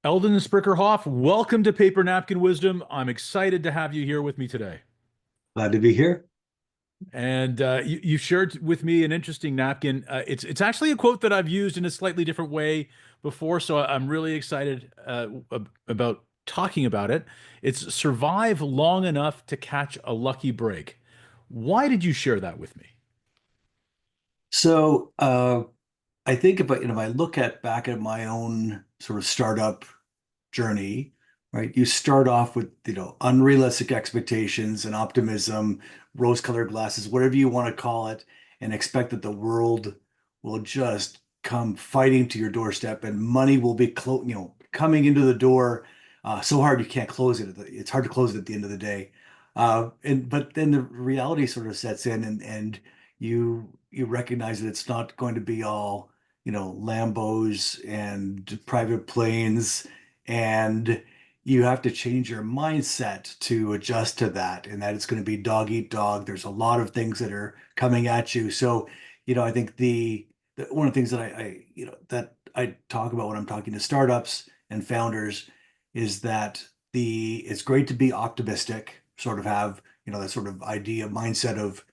Eldon Sprickerhoff, welcome to Paper Napkin Wisdom. I'm excited to have you here with me today. Glad to be here. And you shared with me an interesting napkin. It's actually a quote that I've used in a slightly different way before, so I'm really excited about talking about it. It's survive long enough to catch a lucky break. Why did you share that with me? So I think if I look at back at my own sort of startup journey, right? You start off with, unrealistic expectations and optimism, rose-colored glasses, whatever you want to call it, and expect that the world will just come fighting to your doorstep and money will be coming into the door so hard you can't close it. It's hard to close it at the end of the day. And but then the reality sort of sets in and you recognize that it's not going to be all, Lambos and private planes, and you have to change your mindset to adjust to that, and that it's going to be dog eat dog. There's a lot of things that are coming at you. So, I think one of the things that that I talk about when I'm talking to startups and founders is that it's great to be optimistic, sort of have, that sort of idea, mindset of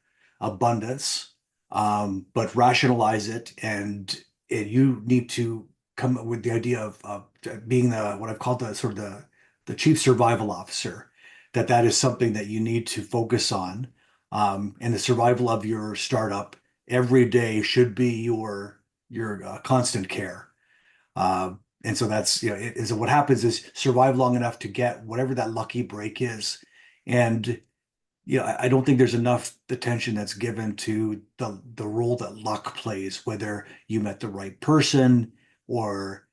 abundance, but rationalize it, and you need to come up with the idea of being what I've called the sort of the chief survival officer, that is something that you need to focus on. And the survival of your startup every day should be your constant care. And so that's, so what happens is survive long enough to get whatever that lucky break is. And I don't think there's enough attention that's given to the role that luck plays, whether you met the right person or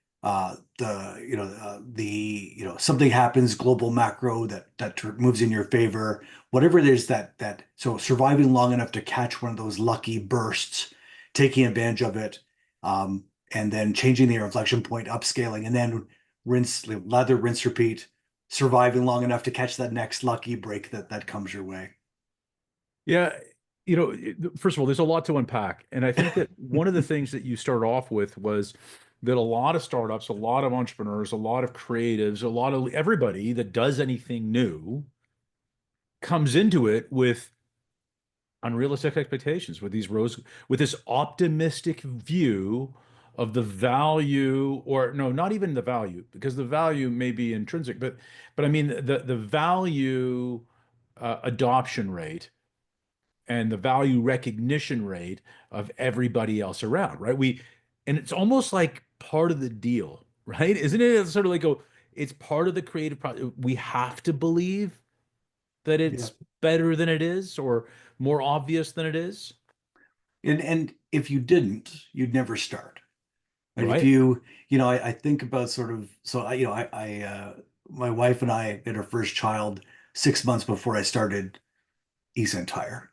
something happens, global macro that moves in your favor, whatever it is so surviving long enough to catch one of those lucky bursts, taking advantage of it, and then changing the inflection point, upscaling, and then lather, rinse, repeat, surviving long enough to catch that next lucky break that comes your way. Yeah, first of all, there's a lot to unpack. And I think that one of the things that you started off with was that a lot of startups, a lot of entrepreneurs, a lot of creatives, a lot of everybody that does anything new comes into it with unrealistic expectations, with this optimistic view of the value, or no, not even the value, because the value may be intrinsic, but I mean the value adoption rate and the value recognition rate of everybody else around, right? And it's almost like part of the deal, right? Isn't it? It's sort of like it's part of the creative process. We have to believe that Yeah. it's better than it is or more obvious than it is, And if you didn't, you'd never start. Right? If right? I think about sort of, so my wife and I had our first child 6 months before I started eCentire.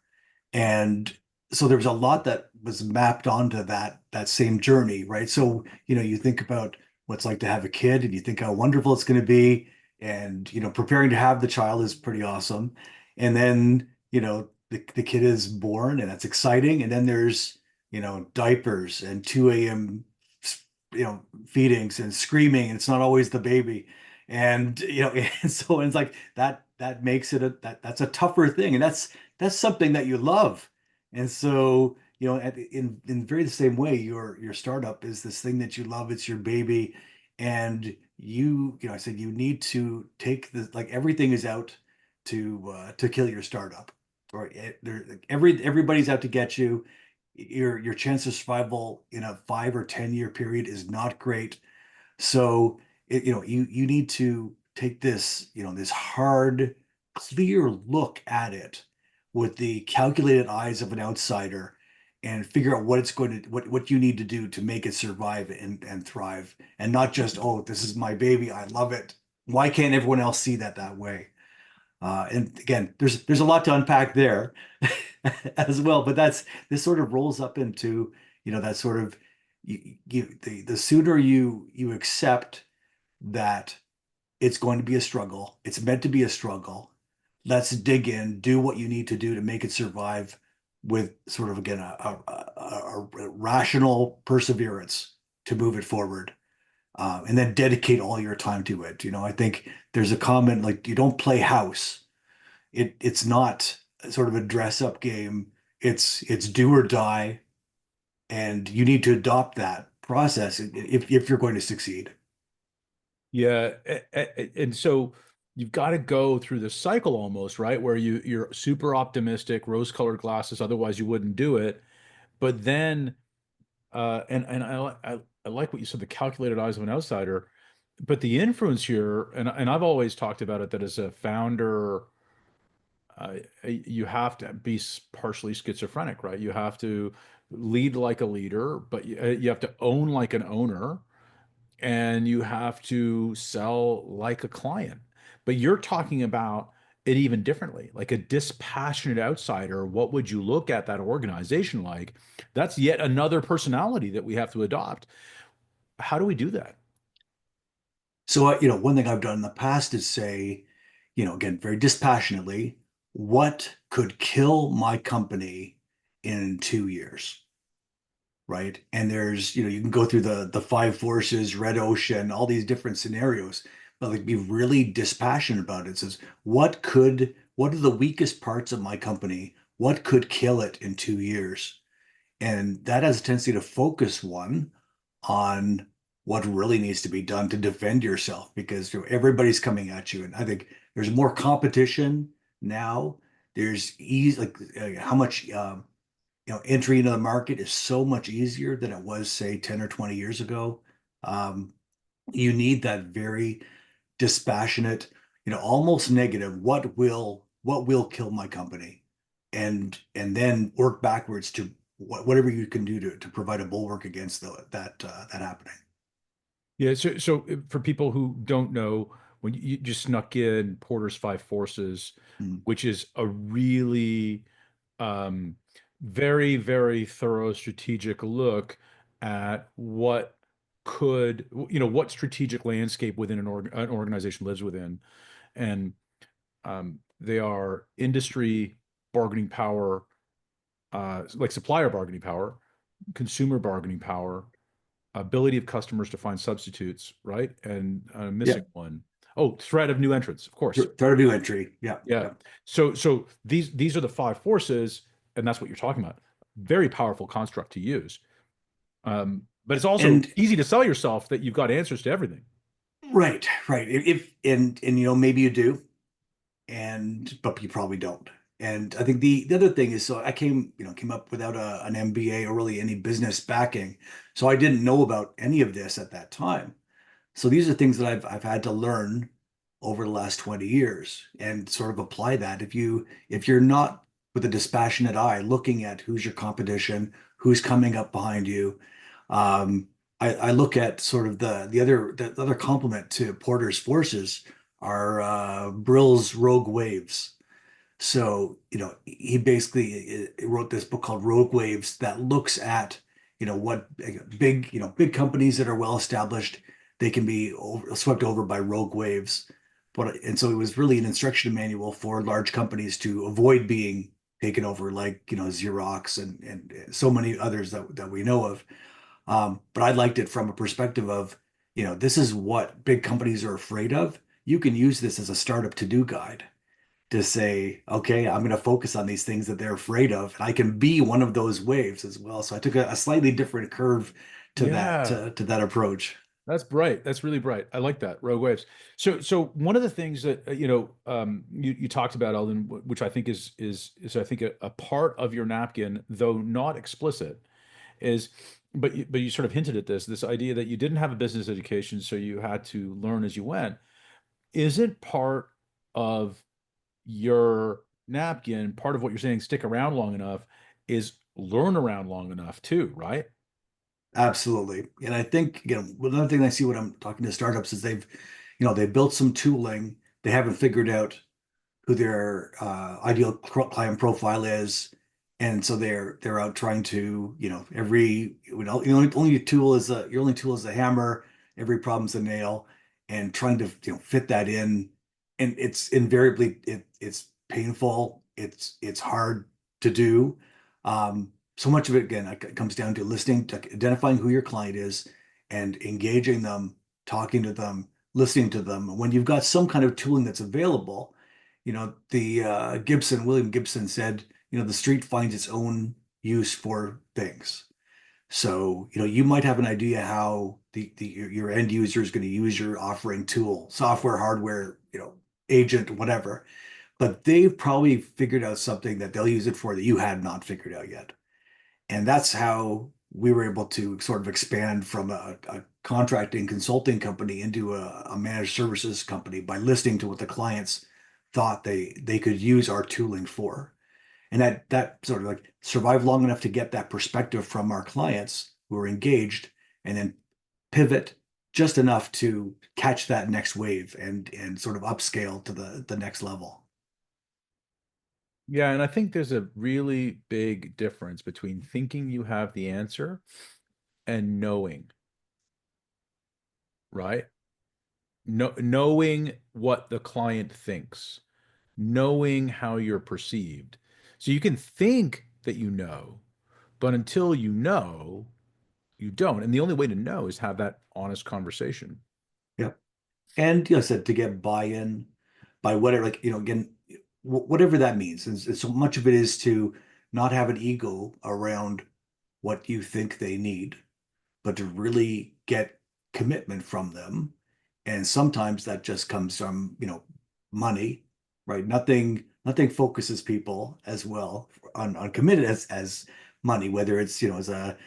And so there was a lot that was mapped onto that same journey, right? So, you think about what it's like to have a kid and you think how wonderful it's going to be. And, preparing to have the child is pretty awesome. And then, the kid is born and that's exciting. And then there's, diapers and 2 a.m., feedings and screaming, and it's not always the baby. And, and so it's like that makes it that's a tougher thing. And that's something that you love. And so, in very the same way, your startup is this thing that you love. It's your baby, and I said you need to take the like everything is out to kill your startup, or everybody's out to get you. Your chance of survival in a 5 or 10 year period is not great. So you need to take this hard, clear look at it with the calculated eyes of an outsider and figure out what you need to do to make it survive and thrive, and not just, oh, this is my baby, I love it. Why can't everyone else see that way? And again, there's a lot to unpack there as well, but this sort of rolls up into, that sort of the sooner you accept that it's going to be a struggle, it's meant to be a struggle. Let's dig in, do what you need to do to make it survive with sort of, again, a rational perseverance to move it forward. and then dedicate all your time to it. I think there's a comment like you don't play house. It's not sort of a dress up game. It's do or die, and you need to adopt that process if you're going to succeed. Yeah, and so you've got to go through the cycle almost, right? Where you're super optimistic, rose-colored glasses, otherwise you wouldn't do it. But then, and I like what you said, the calculated eyes of an outsider. But the influence here, and I've always talked about it that as a founder, you have to be partially schizophrenic, right? You have to lead like a leader, but you have to own like an owner, and you have to sell like a client. But you're talking about it even differently, like a dispassionate outsider. What would you look at that organization like? That's yet another personality that we have to adopt. How do we do that? So, one thing I've done in the past is say, again, very dispassionately, what could kill my company in 2 years, right? And you can go through the five forces, red ocean, all these different scenarios, but like be really dispassionate about it. It says, what are the weakest parts of my company? What could kill it in 2 years? And that has a tendency to focus one on what really needs to be done to defend yourself because everybody's coming at you. And I think there's more competition now. There's ease, like how much entry into the market is so much easier than it was, say, 10 or 20 years ago. Um, you need that very dispassionate, almost negative, what will kill my company? And then work backwards to whatever you can do to provide a bulwark against that happening. Yeah, so for people who don't know, when you just snuck in Porter's Five Forces, Mm. which is a really um, very, very thorough strategic look at what strategic landscape within an organization lives within. And they are industry bargaining power, like supplier bargaining power, consumer bargaining power, ability of customers to find substitutes, right? And Yeah. missing one. Oh, threat of new entrants, of course. Third of new entry. Yeah. Yeah. Yeah. So these are the five forces, and that's what you're talking about. Very powerful construct to use. But it's also And easy to sell yourself that you've got answers to everything. right, right. If and maybe you do, but you probably don't. And I think the other thing is, so I came up without an MBA or really any business backing, so I didn't know about any of this at that time. So these are things that I've had to learn over the last 20 years and sort of apply that. If you're not with a dispassionate eye looking at who's your competition, who's coming up behind you, um, I look at sort of the other complement to Porter's forces are Brill's Rogue Waves. So, he basically wrote this book called Rogue Waves that looks at, what big companies that are well established, they can be swept over by rogue waves. And so it was really an instruction manual for large companies to avoid being taken over, like, Xerox and so many others that we know of. But I liked it from a perspective of, this is what big companies are afraid of. You can use this as a startup to-do guide to say, okay, I'm going to focus on these things that they're afraid of, and I can be one of those waves as well. So I took a slightly different curve to that Yeah, to that approach. that's bright. That's really bright. I like that. Rogue waves. So one of the things that you talked about, Eldon, which I think is I think a part of your napkin, though not explicit, is but you sort of hinted at this idea that you didn't have a business education, so you had to learn as you went. Isn't part of your napkin, part of what you're saying, stick around long enough, is learn around long enough too, right? Absolutely. And I think, another thing I see when I'm talking to startups is they built some tooling. They haven't figured out who their ideal client profile is, and so they're out trying to, your only tool is a hammer. Every problem's a nail, and trying to fit that in, and it's invariably it's painful. It's hard to do. So much of it again, it comes down to listening, to identifying who your client is, and engaging them talking to them, listening to them. When you've got some kind of tooling that's available, the William Gibson said, the street finds its own use for things. So, you might have an idea how your end user is going to use your offering tool, software, hardware, agent, whatever, but they've probably figured out something that they'll use it for that you had not figured out yet. And that's how we were able to sort of expand from a contracting consulting company into a managed services company by listening to what the clients thought they could use our tooling for. And that sort of like survived long enough to get that perspective from our clients who were engaged, and then pivot just enough to catch that next wave and sort of upscale to the next level. Yeah, and I think there's a really big difference between thinking you have the answer and knowing, right? Knowing what the client thinks, knowing how you're perceived. So you can think that you know, but until you know, you don't. And the only way to know is have that honest conversation. Yep. And I said to get buy-in by whatever, like, again, whatever that means. And so much of it is to not have an ego around what you think they need, but to really get commitment from them. And sometimes that just comes from, money, right? Nothing focuses people as well on committed as money, whether it's, as a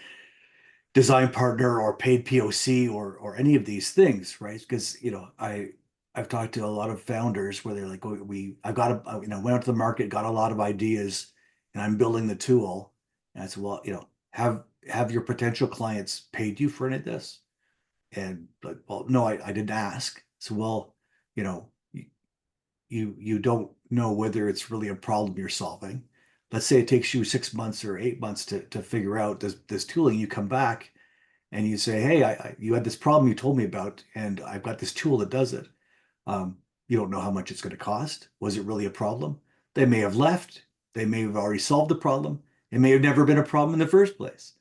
design partner or paid POC or any of these things, right? Because I've talked to a lot of founders where they're like, oh, I've got went out to the market, got a lot of ideas, and I'm building the tool. And I said, well, have your potential clients paid you for any of this? And like, well, no, I didn't ask. So, well, you know, you don't know whether it's really a problem you're solving. Let's say it takes you 6 months or 8 months to figure out this tooling. You come back and you say, hey, you had this problem you told me about, and I've got this tool that does it. Um, you don't know how much it's going to cost. Was it really a problem? They may have left. They may have already solved the problem. It may have never been a problem in the first place.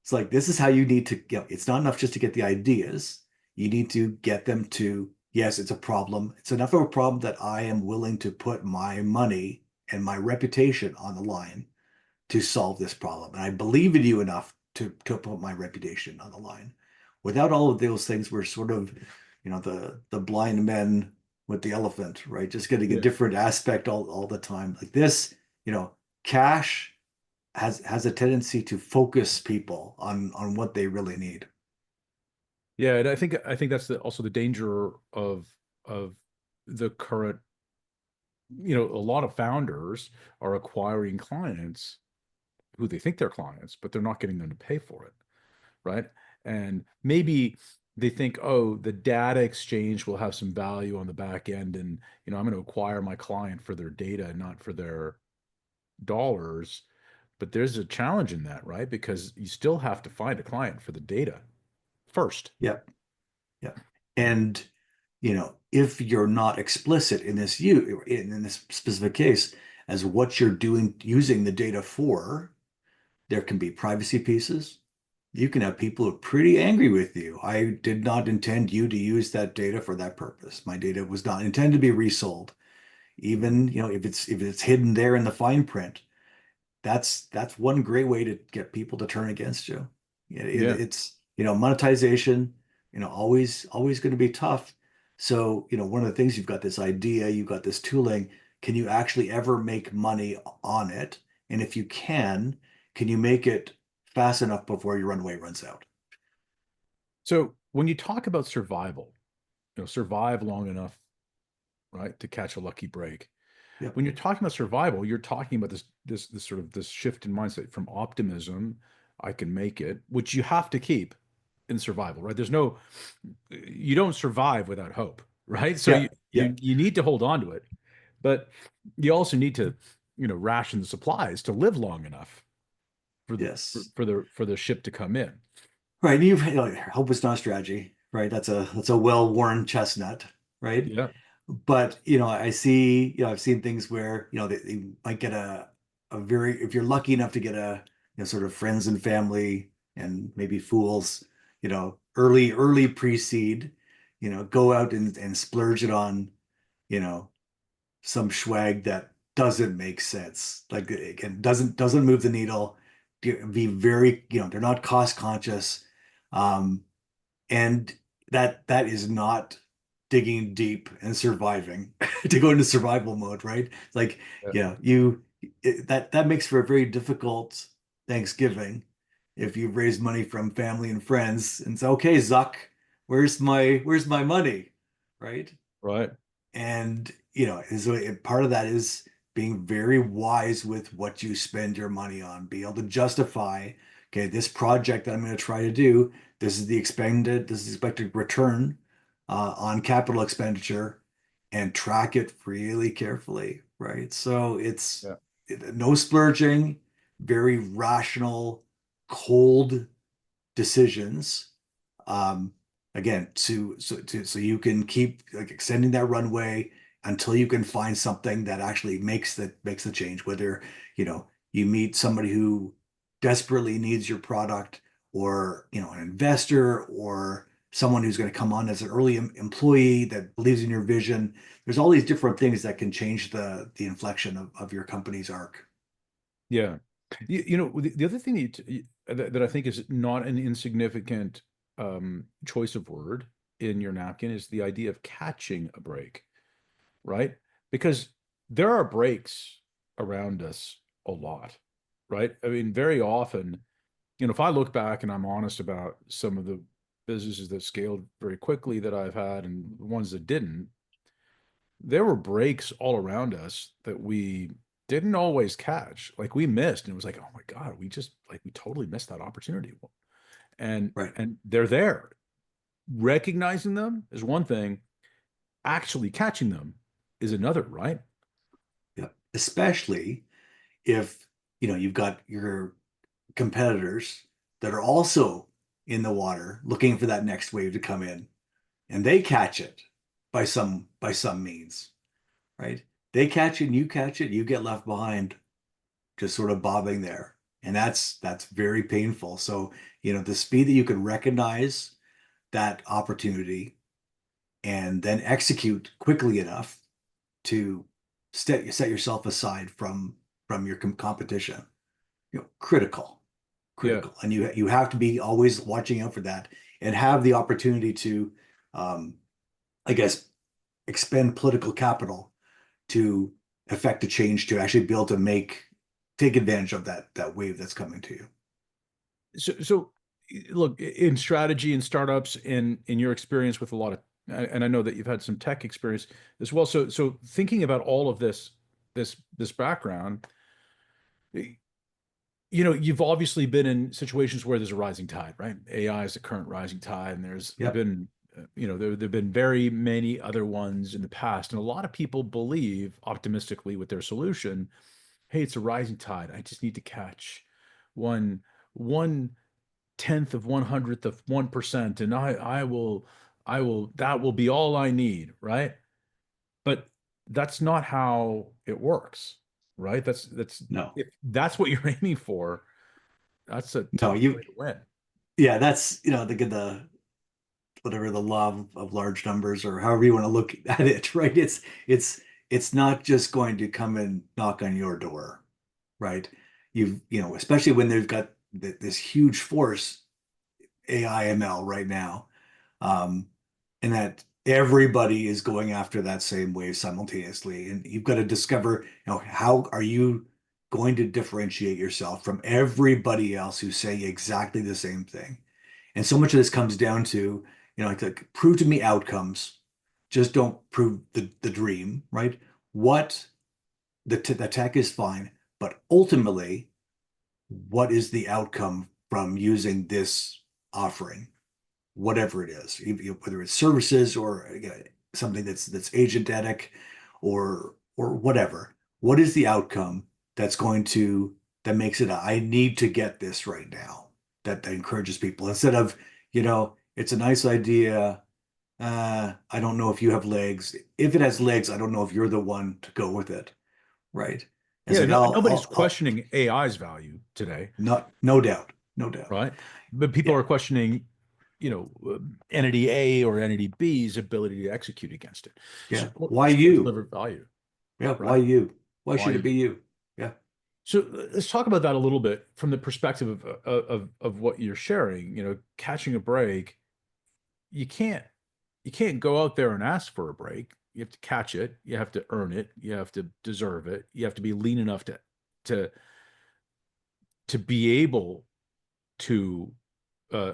It's like, this is how you need to get, it's not enough just to get the ideas. You need to get them to, yes, it's a problem. It's enough of a problem that I am willing to put my money and my reputation on the line to solve this problem. And I believe in you enough to put my reputation on the line. Without all of those things, we're sort of, the blind men with the elephant, right? Just getting a Yeah. different aspect all the time. Like this, cash has a tendency to focus people on what they really need. Yeah, and I think that's also the danger of the current, a lot of founders are acquiring clients who they think they're clients, but they're not getting them to pay for it, right? And maybe they think, oh, the data exchange will have some value on the back end, and I'm going to acquire my client for their data, not for their dollars. But there's a challenge in that, right? Because you still have to find a client for the data first. Yeah, yeah. And if you're not explicit in this specific case as what you're doing using the data for, there can be privacy pieces. You can have people who are pretty angry with you. I did not intend you to use that data for that purpose. My data was not intended to be resold. Even, if it's hidden there in the fine print, that's one great way to get people to turn against you. Yeah. It's monetization, always going to be tough. So one of the things, you've got this idea, you've got this tooling. Can you actually ever make money on it? And if you can you make it fast enough before your runway runs out? So when you talk about survival, survive long enough, right, to catch a lucky break. Yep. When you're talking about survival, you're talking about this sort of this shift in mindset from optimism, I can make it, which you have to keep in survival, right? You don't survive without hope, right? So Yeah. you Yeah. you need to hold on to it, but you also need to, ration the supplies to live long enough for the for, Yes. for the for the ship to come in. Right. And hope is not a strategy, right? That's a well-worn chestnut, right? Yeah. But I've seen things where they might get a very, if you're lucky enough to get a sort of friends and family and maybe fools early pre-seed, go out and splurge it on, you know, some swag that doesn't make sense. Like, again, doesn't move the needle. Be very, they're not cost conscious. Um, and that is not digging deep and surviving to go into survival mode, right? Like, Yeah. that makes for a very difficult Thanksgiving if you've raised money from family and friends and say, okay, Zuck, where's my money, right? Right. And and so part of that is being very wise with what you spend your money on, be able to justify, okay, this project that I'm going to try to do, this is the expected return on capital expenditure, and track it really carefully, right? So Yeah. no splurging, very rational, cold decisions. Um, Again, so you can keep like extending that runway until you can find something that actually makes the change. Whether you meet somebody who desperately needs your product, or an investor, or someone who's going to come on as an early employee that believes in your vision. There's all these different things that can change the inflection of your company's arc. Yeah. The other thing that I think is not an insignificant choice of word in your napkin is the idea of catching a break, right? Because there are breaks around us a lot, right? I mean, very often, if I look back and I'm honest about some of the businesses that scaled very quickly that I've had and the ones that didn't, there were breaks all around us that we didn't always catch. Like we missed, and it was like, oh my God, we totally missed that opportunity. And Right. and they're there. Recognizing them is one thing, actually catching them is another, right? Yeah. Especially if you've got your competitors that are also in the water looking for that next wave to come in, and they catch it by some means, right? They catch it and you catch it, you get left behind, just sort of bobbing there. And that's very painful. So, the speed that you can recognize that opportunity and then execute quickly enough to set yourself aside from your competition, critical, Yeah. critical. And you have to be always watching out for that, and have the opportunity to, um, I guess, expend political capital to affect a change, to actually be able to take advantage of that wave that's coming to you. So look, in strategy and startups, in your experience with a lot of, and I know that you've had some tech experience as well. So thinking about all of this background, you've obviously been in situations where there's a rising tide, right? AI is the current rising tide, and there's Yep. been, there've been very many other ones in the past, and a lot of people believe optimistically with their solution, hey, it's a rising tide. I just need to catch one tenth of 100th of 1%, and I will that will be all I need, right? But that's not how it works, right? That's No, if that's what you're aiming for, that's a no, tough way to win. yeah, that's, the whatever, the law of large numbers, or however you want to look at it, right? It's not just going to come and knock on your door, right? Especially when they've got this huge force, AI ML right now, um, and that everybody is going after that same wave simultaneously. And you've got to discover, how are you going to differentiate yourself from everybody else who's saying exactly the same thing? And so much of this comes down to, like prove to me outcomes. Just don't prove the dream, right? What the tech is fine, but ultimately, what is the outcome from using this offering? Whatever it is, whether it's services, or something that's agentic, or whatever. What is the outcome that makes it I need to get this right now? That encourages people, instead of, it's a nice idea. I don't know if you have legs. If it has legs, I don't know if you're the one to go with it, right? It's Yeah, like, no, nobody's questioning AI's value today, no doubt, no doubt. right? But people Yeah, are questioning, entity A or entity B's ability to execute against it. So Yeah. Why still you? deliver value, Yeah. Why right? you? Why should Why? it be you? Yeah. So let's talk about that a little bit from the perspective of what you're sharing. Catching a break, you can't you can't go out there and ask for a break. You have to catch it. You have to earn it. You have to deserve it. You have to be lean enough to to be able to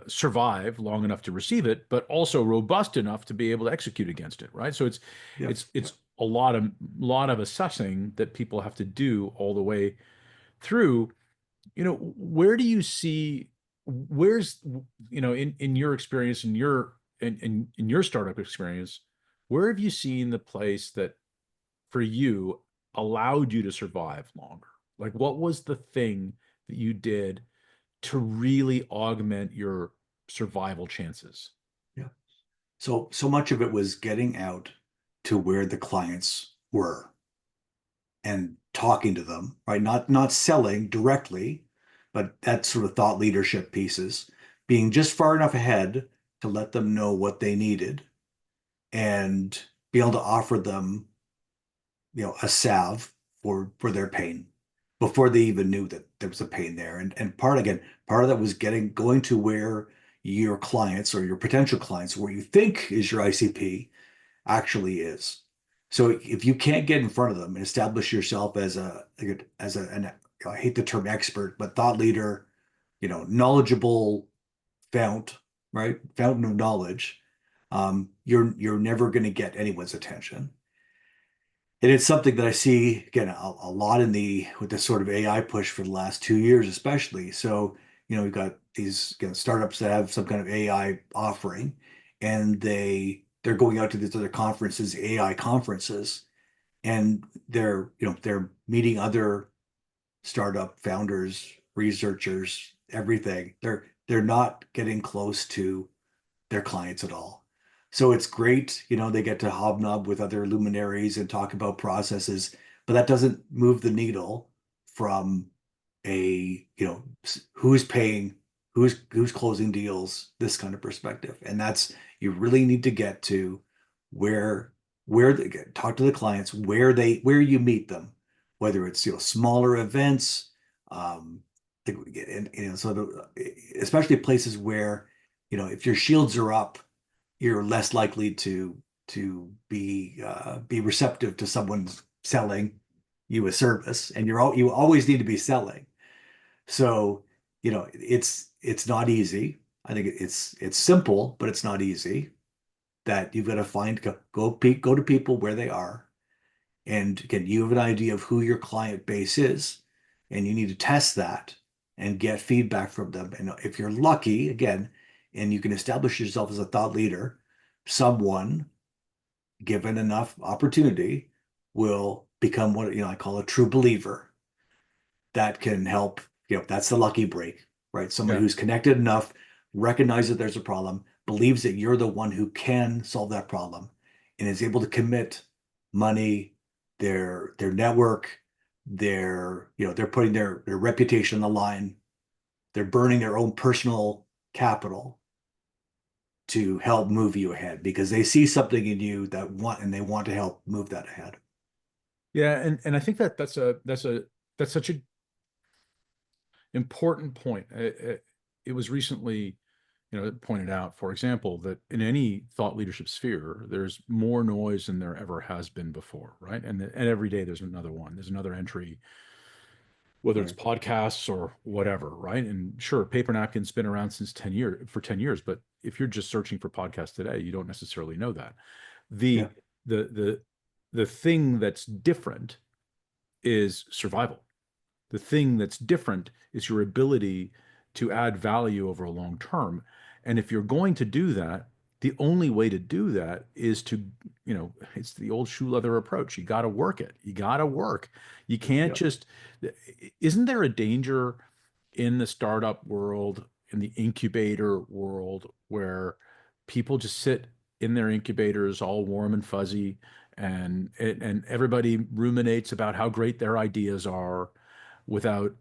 survive long enough to receive it, but also robust enough to be able to execute against it, right? So it's Yeah. it's it's a lot of assessing that people have to do all the way through. Where do you see where's in your experience, in your startup experience, where have you seen the place that for you allowed you to survive longer? Like what was the thing that you did to really augment your survival chances? Yeah. So much of it was getting out to where the clients were and talking to them, right? Not selling directly, but that sort of thought leadership pieces, being just far enough ahead to let them know what they needed and be able to offer them, a salve for their pain before they even knew that there was a pain there. And part of that was going to where your clients or your potential clients, where you think is your ICP, actually is. So if you can't get in front of them and establish yourself as an I hate the term expert, but thought leader, knowledgeable fount, right? Fountain of knowledge, you're never going to get anyone's attention. And it's something that I see again a lot with this sort of AI push for the last 2 years, especially. So, we've got these startups that have some kind of AI offering, and they're going out to these other conferences, AI conferences, and they're meeting other startup founders, researchers, everything. They're not getting close to their clients at all. So it's great, they get to hobnob with other luminaries and talk about processes, but that doesn't move the needle from who's paying, who's closing deals, this kind of perspective. And that's you really need to get to where where they talk to the clients, where you meet them, whether it's smaller events, um, and especially places where if your shields are up, you're less likely to be receptive to someone selling you a service, and you always need to be selling. So, it's not easy. I think it's simple, but it's not easy. That you've got to go to people where they are, and again, you have an idea of who your client base is, and you need to test that and get feedback from them. And if you're lucky, again, and you can establish yourself as a thought leader, someone given enough opportunity will become what I call a true believer that can help. That's the lucky break, right? Somebody Yeah. who's connected enough, recognizes there's a problem, believes that you're the one who can solve that problem, and is able to commit money, their network, they're putting their reputation on the line, they're burning their own personal capital to help move you ahead because they see something in you and they want to help move that ahead. Yeah, and I think that's such an important point. It was recently, pointed out, for example, that in any thought leadership sphere, there's more noise than there ever has been before, right? And every day there's another one. There's another entry, whether it's Right. podcasts or whatever, right? And sure, Paper Napkin's been around since 10 years, but if you're just searching for podcasts today, you don't necessarily know that. Yeah. The the the the thing that's different is survival. The thing that's different is your ability to add value over a long term. And if you're going to do that, the only way to do that is to, it's the old shoe leather approach. You got to work it. You got to work. You can't Yeah. just, isn't there a danger in the startup world, in the incubator world, where people just sit in their incubators all warm and fuzzy and everybody ruminates about how great their ideas are without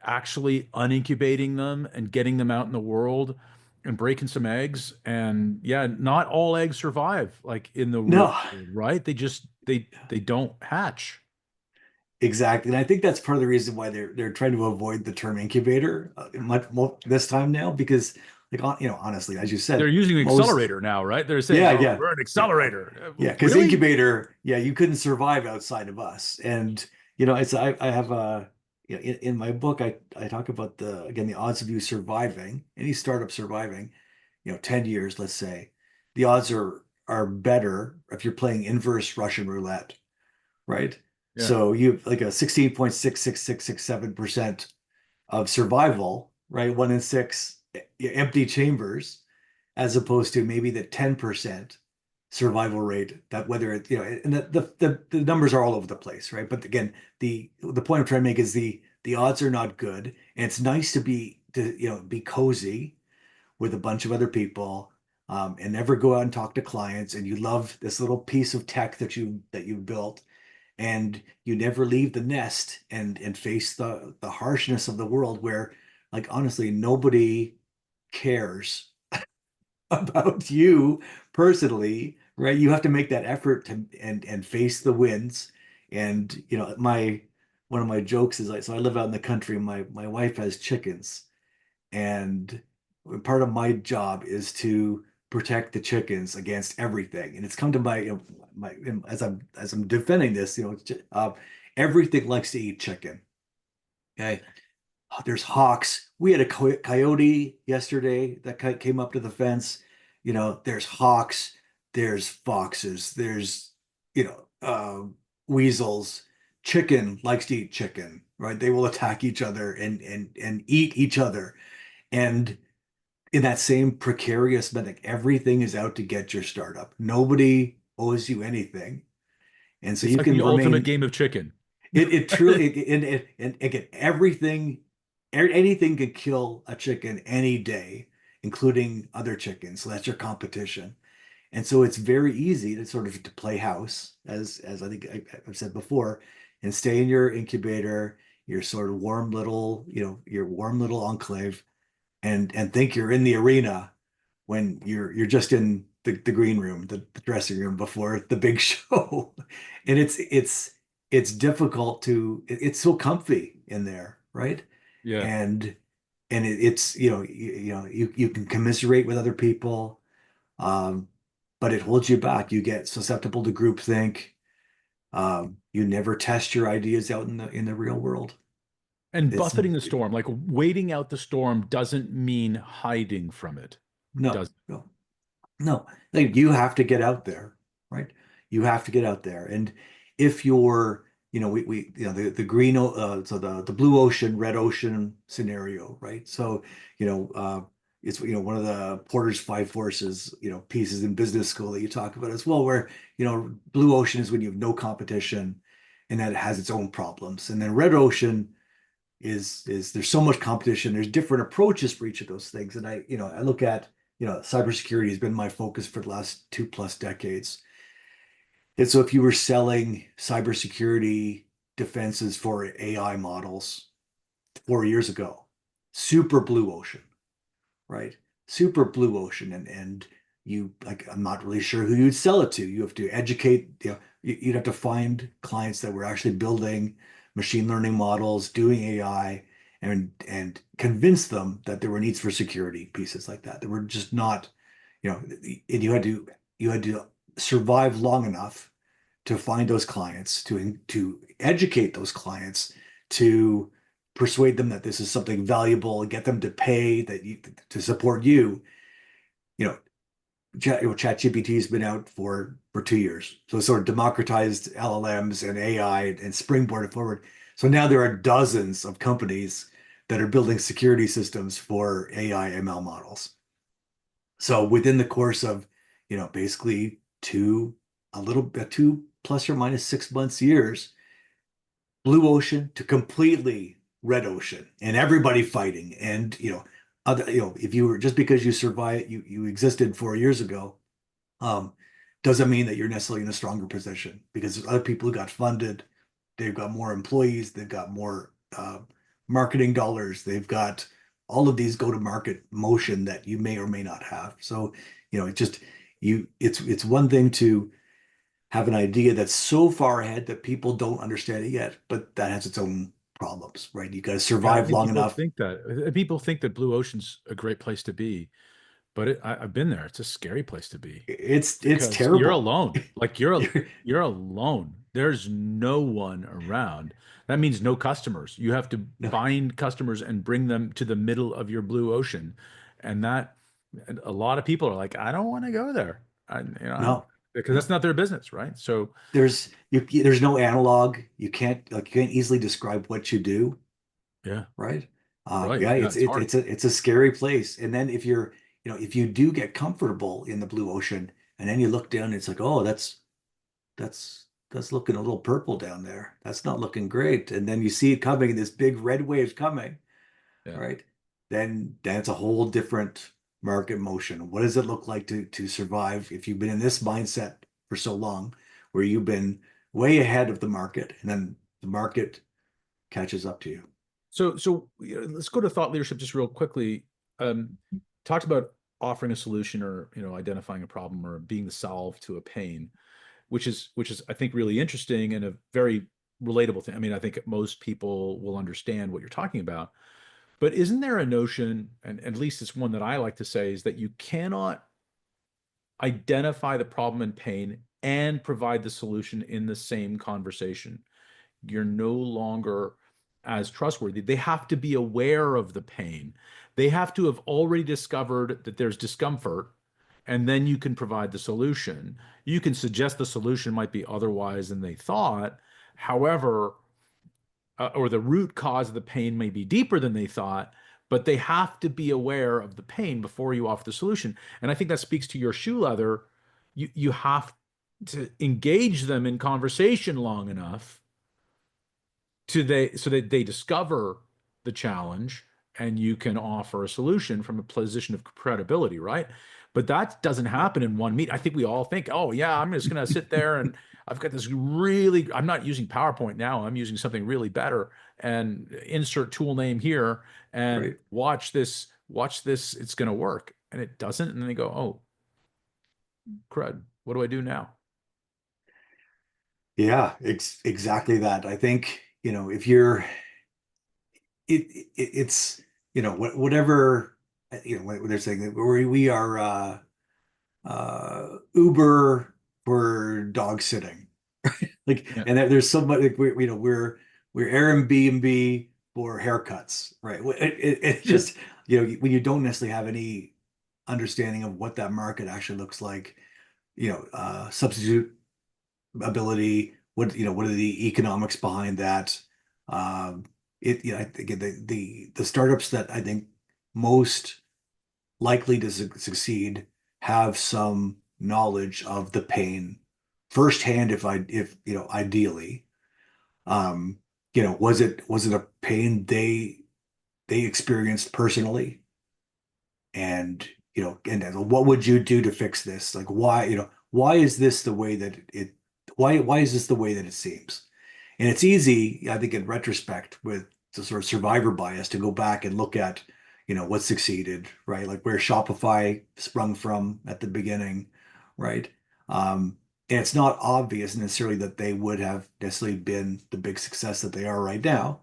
actually unincubating them and getting them out in the world and breaking some eggs. And yeah, not all eggs survive like in the real No, world, right? They don't hatch. exactly. And I think that's part of the reason why they're trying to avoid the term incubator much more this time now, because like honestly, as you They're said, using most accelerator now, right? They're saying, yeah, "Oh, yeah, we're an yeah. accelerator." Yeah, because Really? incubator, yeah, you couldn't survive outside of us. And it's I have a in my book I talk about the odds of you surviving, any startup surviving, 10 years, let's say, the odds are better if you're playing inverse Russian roulette, right? Yeah. So you have like a 16.66667% of survival, right? One in six empty chambers, as opposed to maybe the 10% survival rate that whether it, and the numbers are all over the place, right? But again, the point I'm trying to make is the odds are not good. And it's nice to be cozy with a bunch of other people, and never go out and talk to clients. And you love this little piece of tech that you built, and you never leave the nest and face the harshness of the world where, like, honestly, nobody cares about you personally, right? You have to make that effort to and face the winds. And my one of my jokes is like, so I live out in the country. My wife has chickens, and part of my job is to protect the chickens against everything. And it's come to my as I'm defending this, everything likes to eat chicken. Okay, there's hawks. We had a coyote yesterday that came up to the fence. There's hawks, there's foxes, there's weasels. Chicken likes to eat chicken, right? They will attack each other and eat each other. And in that same precarious method, everything is out to get your startup. Nobody owes you anything. And so It's you like the can ultimate remain game of chicken. it truly and again, anything could kill a chicken any day, including other chickens. So that's your competition. And so it's very easy to sort of to play house, as I think I've said before, and stay in your incubator, your sort of warm little, your warm little enclave, and think you're in the arena when you're just in the green room, the dressing room before the big show. And it's difficult it's so comfy in there, right? Yeah. And it's you can commiserate with other people, um, but it holds you back. You get susceptible to groupthink. You never test your ideas out in the real world. And It's buffeting the storm, like waiting out the storm doesn't mean hiding from it, no, does no. No, like you have to get out there, right? You have to get out there. And if you're, we the green, so the blue ocean, red ocean scenario, right? So, it's one of the Porter's five forces, pieces in business school that you talk about as well, where blue ocean is when you have no competition, and that it has its own problems. And then red ocean is there's so much competition. There's different approaches for each of those things. And I look at, cybersecurity has been my focus for the last 2+ decades. And so if you were selling cybersecurity defenses for AI models 4 years ago, super blue ocean, right? Super blue ocean. And you, like, I'm not really sure who you'd sell it to. You have to educate, you'd have to find clients that were actually building machine learning models, doing AI, and convince them that there were needs for security pieces like that. There were just not, and you had to survive long enough to find those clients, to educate those clients, to persuade them that this is something valuable, and get them to pay to support you. You know, ChatGPT has been out for 2 years, so it sort of democratized LLMs and AI and springboarded forward. So now there are dozens of companies that are building security systems for AI ML models. So within the course of, basically a little bit 2 ± 6 months, years, blue ocean to completely red ocean, and everybody fighting. And if you were, just because you survived, you existed 4 years ago, um, doesn't mean that you're necessarily in a stronger position, because there's other people who got funded, they've got more employees, they've got more marketing dollars, they've got all of these go to market motion that you may or may not have. So, it just it's one thing to have an idea that's so far ahead that people don't understand it yet, but that has its own problems, right? You got to Yeah, I survive think long people enough. think that. People think that Blue Ocean's a great place to be, but I've been there. It's a scary place to be It's because you're terrible. alone. Like You're- you're alone. There's no one around. That means no customers. You have to no, find customers and bring them to the middle of your blue ocean. And that and a lot of people are like, I don't want to go there. no, Because that's no. not their business, right? So There's no analog. You can't easily describe what you do, yeah, right? right. Yeah, Yeah, it's hard. it's a scary place. And then if you do get comfortable in the blue ocean, and then you look down, it's like, oh, that's looking a little purple down there. That's not looking great. And then you see it coming, this big red wave's coming, Yeah. right? Then it's a whole different market motion. What does it look like to survive if you've been in this mindset for so long, where you've been way ahead of the market, and then the market catches up to you? Let's go to thought leadership just real quickly. Talked about offering a solution or identifying a problem or being the solve to a pain, which is I think really interesting and a very relatable thing. I mean, I think most people will understand what you're talking about. But isn't there a notion, and at least it's one that I like to say, is that you cannot identify the problem and pain and provide the solution in the same conversation? You're no longer as trustworthy. They have to be aware of the pain. They have to have already discovered that there's discomfort, and then you can provide the solution. You can suggest the solution might be otherwise than they thought. However, or the root cause of the pain may be deeper than they thought, but they have to be aware of the pain before you offer the solution. And I think that speaks to your shoe leather. You have to engage them in conversation long enough so that they discover the challenge and you can offer a solution from a position of credibility, right? But that doesn't happen in one meet. I think we all think, oh yeah, I'm just gonna sit there and I've got this really, I'm not using PowerPoint now, I'm using something really better and insert tool name here and Right. watch this, it's gonna work. And it doesn't, and then they go, oh, crud, what do I do now? Yeah, exactly that. I think, if you're it's whatever, what they're saying, that we are Uber for dog sitting. Like, Yeah, and there's somebody, like, we're Airbnb for haircuts, right? It yeah. just, when you don't necessarily have any understanding of what that market actually looks like, substitute ability, what are the economics behind that? Um, I think the startups that I think most likely to succeed have some knowledge of the pain firsthand, if ideally. Um, was it a pain they experienced personally? And and then what would you do to fix this? Like, why is this the way that why is this the way that it seems? And it's easy, I think, in retrospect, with the sort of survivor bias, to go back and look at what succeeded, right? Like where Shopify sprung from at the beginning, right? And it's not obvious necessarily that they would have necessarily been the big success that they are right now,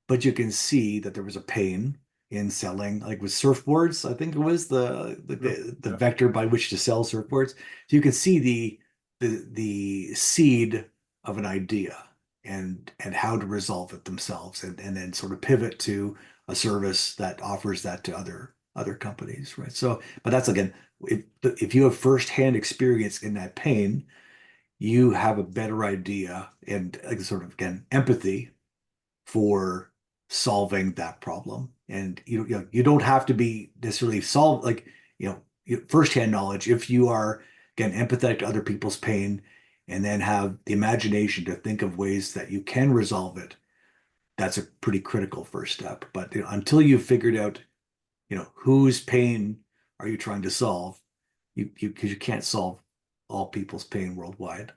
but you can see that there was a pain in selling, like with surfboards. I think it was Sure. the Yeah. vector by which to sell surfboards. So you can see the seed of an idea, and how to resolve it themselves, and then sort of pivot to a service that offers that to other companies, right? So, but that's, again, if you have firsthand experience in that pain, you have a better idea, and, like, sort of, again, empathy for solving that problem. And you don't have to be necessarily solve, like, firsthand knowledge. If you are, again, empathetic to other people's pain, and then have the imagination to think of ways that you can resolve it, that's a pretty critical first step. But until you've figured out, whose pain are you trying to solve, because you can't solve all people's pain worldwide,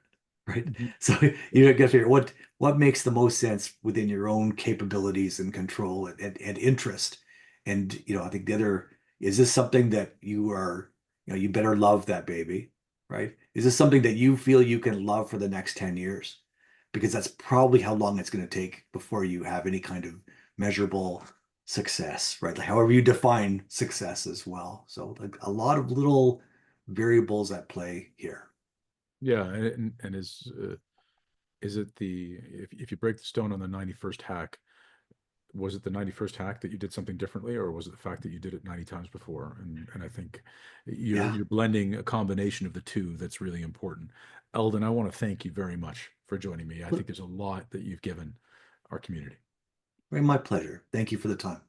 right? Mhm. So you got to figure out what makes the most sense within your own capabilities and control, and interest, And, I think the other, is this something that you better love that baby, right? Is this something that you feel you can love for the next 10 years? Because that's probably how long it's going to take before you have any kind of measurable success, right? Like however you define success as well. So like a lot of little variables at play here. Yeah, and is it the if you break the stone on the 91st hack, was it the 91st hack that you did something differently, or was it the fact that you did it 90 times before? And I think Yeah. you're blending a combination of the two that's really important. Eldon, I want to thank you very much for joining me. I think there's a lot that you've given our community. My pleasure. Thank you for the time.